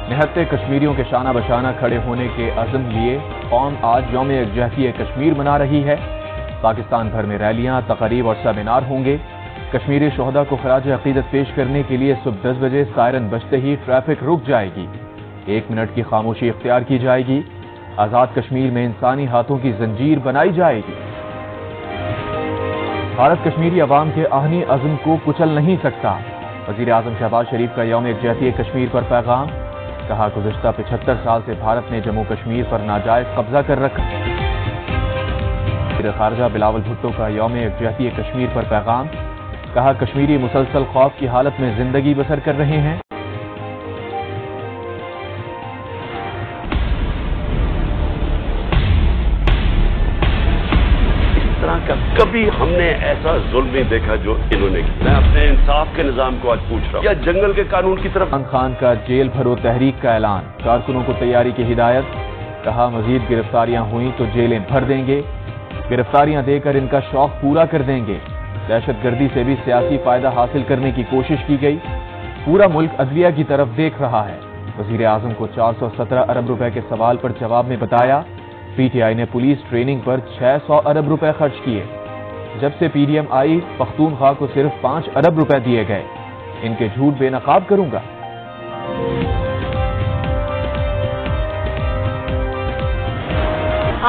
نہتے کشمیریوں کے شانہ بشانہ کھڑے ہونے کے عزم لیے قوم آج یوم یکجہتی کشمیر منا رہی ہے۔ پاکستان بھر میں ریلیاں، تقاریب اور سیمینار ہوں گے۔ کشمیری شہداء کو خراج عقیدت پیش کرنے کے لیے صبح 10 بجے سائرن بجتے ہی ٹریفک رک جائے گی۔ 1 منٹ کی خاموشی اختیار کی جائے گی۔ آزاد کشمیر میں انسانی ہاتھوں کی زنجیر بنائی جائے گی۔ بھارت کشمیری عوام کے آہنی عزم کو کچل نہیں سکتا۔ وزیر اعظم شہباز شریف کا یوم یکجہتی کشمیر پر پیغام، کہا گزشتہ 75 سال سے بھارت نے جموں کشمیر پر ناجائز قبضہ کر رکھا۔ وزیر خارجہ بلاول بھٹو کا یوم یکجہتی کشمیر پر پیغام، کہا کشمیری مسلسل خوف کی حالت میں زندگی بسر کر رہے ہیں۔ کبھی ہم نے ایسا ظلم نہیں دیکھا جو انہوں نے کیا۔ میں اپنے انصاف کے نظام کو آج پوچھ رہا ہوں، یا جنگل کے قانون کی طرف۔ عمران خان کا جیل بھرو تحریک کا اعلان، کارکنوں کو تیاری کی ہدایت، کہا مزید گرفتاریاں ہوئیں تو جیلیں بھر دیں گے، گرفتاریاں دے کر ان کا شوق پورا کر دیں گے۔ دہشت گردی سے بھی سیاسی فائدہ حاصل کرنے کی کوشش کی گئی، پورا ملک عدلیہ کی طرف دیکھ رہا ہے۔ وزیر اعظم کو 417 ارب روپے کے سوال پر جواب میں بتایا، پی ٹی آئی نے پولیس ٹریننگ پر 600 ارب روپے خرچ کیے۔ جب سے پی ڈی ایم آئی، پختونخوا کو صرف 5 ارب روپے دیے گئے۔ ان کے جھوٹ بے نقاب کروں گا۔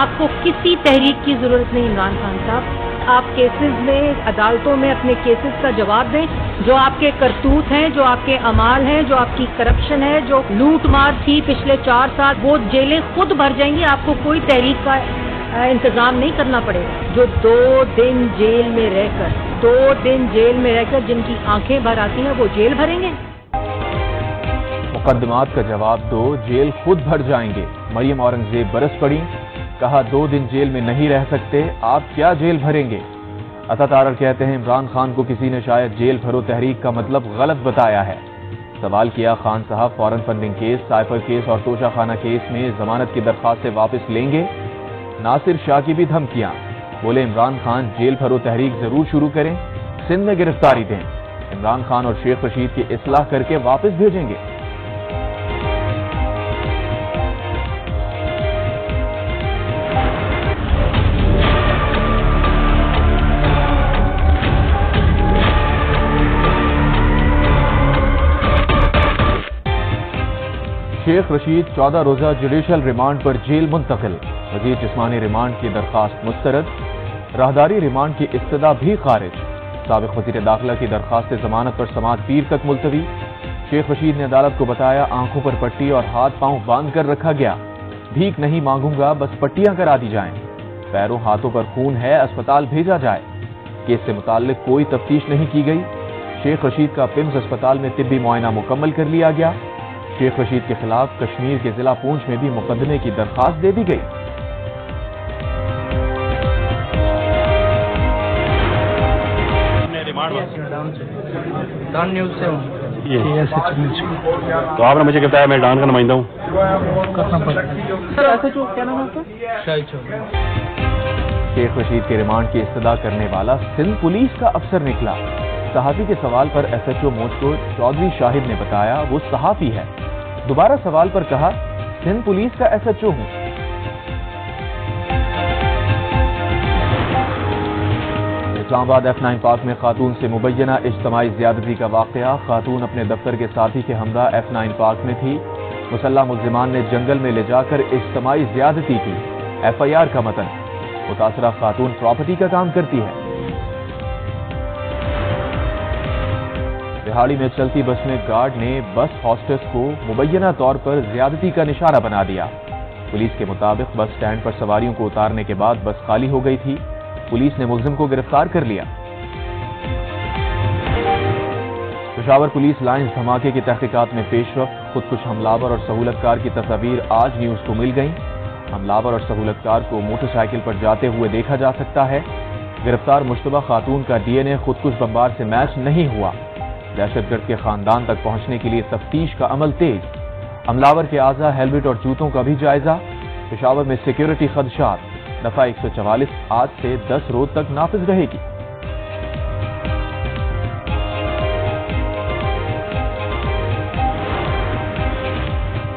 آپ کو کسی تحریک کی ضرورت نہیں عمران خان صاحب، آپ کیسز میں، عدالتوں میں اپنے کیسز کا جواب دیں۔ جو آپ کے کرتوت ہیں، جو آپ کے اعمال ہیں، جو آپ کی کرپشن ہے، جو لوٹ مار تھی پچھلے 4 سال، وہ جیلیں خود بھر جائیں گی۔ آپ کو کوئی تحریک کا انتظام نہیں کرنا پڑے گا۔ جو 2 دن جیل میں رہ کر جن کی آنکھیں بھر آتی ہیں وہ جیل بھریں گے۔ مقدمات کا جواب دو، جیل خود بھر جائیں گے۔ مریم اورنگزیب برس پڑی، کہا 2 دن جیل میں نہیں رہ سکتے، آپ کیا جیل بھریں گے؟ عطا تارڑ کہتے ہیں عمران خان کو کسی نے شاید جیل بھرو تحریک کا مطلب غلط بتایا ہے۔ سوال کیا خان صاحب فورن فنڈنگ کیس، سائفر کیس اور توشہ خانہ کیس میں ضمانت کی درخواست سے واپس لیں گے؟ ناصر شاہ کی بھی دھمکیاں، بولے عمران خان جیل بھرو تحریک ضرور شروع کریں، سندھ میں گرفتاری دیں، عمران خان اور شیخ رشید کی اصلاح کر کے واپس بھیجیں گے۔ شیخ رشید 14 روزہ جوڈیشل ریمانڈ پر جیل منتقل، مزید جسمانی ریمانڈ کی درخواست مسترد، راہداری ریمانڈ کی استدعا بھی خارج، سابق وزیر داخلہ کی درخواست ضمانت پر سماعت پیر تک ملتوی۔ شیخ رشید نے عدالت کو بتایا آنکھوں پر پٹی اور ہاتھ پاؤں باندھ کر رکھا گیا، بھیک نہیں مانگوں گا، بس پٹیاں کرا دی جائیں، پیروں ہاتھوں پر خون ہے، اسپتال بھیجا جائے۔ کیس سے متعلق کوئی تفتیش نہیں کی گئی۔ شیخ رشید کا پمز اسپتال میں طبی معائنہ مکمل کر لیا گیا۔ شیخ رشید کے خلاف کشمیر کے ضلع پونچھ میں بھی مقدمے کی درخواست دے دی گئی۔ ڈان نیوز سے ہوں، تو آپ نے مجھے بتایا میں ڈان کا نمائندہ ہوں۔ شیخ رشید کے ریمانڈ کی استدعا کرنے والا سندھ پولیس کا افسر نکلا۔ صحافی کے سوال پر ایس ایچ او موج کو چودھری شاہد نے بتایا وہ صحافی ہے۔ دوبارہ سوال پر کہا سندھ پولیس کا ایس ایچ او ہوں۔ اسلام آباد F9 پارک میں خاتون سے مبینہ اجتماعی زیادتی کا واقعہ، خاتون اپنے دفتر کے ساتھی کے ہمراہ F9 پارک میں تھی، مسلح ملزمان نے جنگل میں لے جا کر اجتماعی زیادتی کی۔ FIR کا متن، متاثرہ خاتون پراپرٹی کا کام کرتی ہے۔ دہاڑی میں چلتی بس میں گارڈ نے بس ہاسٹس کو مبینہ طور پر زیادتی کا نشانہ بنا دیا۔ پولیس کے مطابق بس سٹینڈ پر سواریوں کو اتارنے کے بعد بس خالی ہو گئی تھی، پولیس نے ملزم کو گرفتار کر لیا۔ پشاور پولیس لائنز دھماکے کی تحقیقات میں پیش رفت، خودکش حملہ اور سہولت کار کی تصاویر آج نیوز کو مل گئیں۔ حملہ اور سہولت کار کو موٹر سائیکل پر جاتے ہوئے دیکھا جا سکتا ہے۔ گرفتار مشتبہ خاتون کا DNA خودکش بمبار سے میچ نہیں ہوا۔ دہشت گرد کے خاندان تک پہنچنے کے لیے تفتیش کا عمل تیز، حملاور کے اعضاء، ہیلمٹ اور جوتوں کا بھی جائزہ۔ پشاور میں سیکیورٹی خدشات، دفعہ 144 آج سے 10 روز تک نافذ رہے گی۔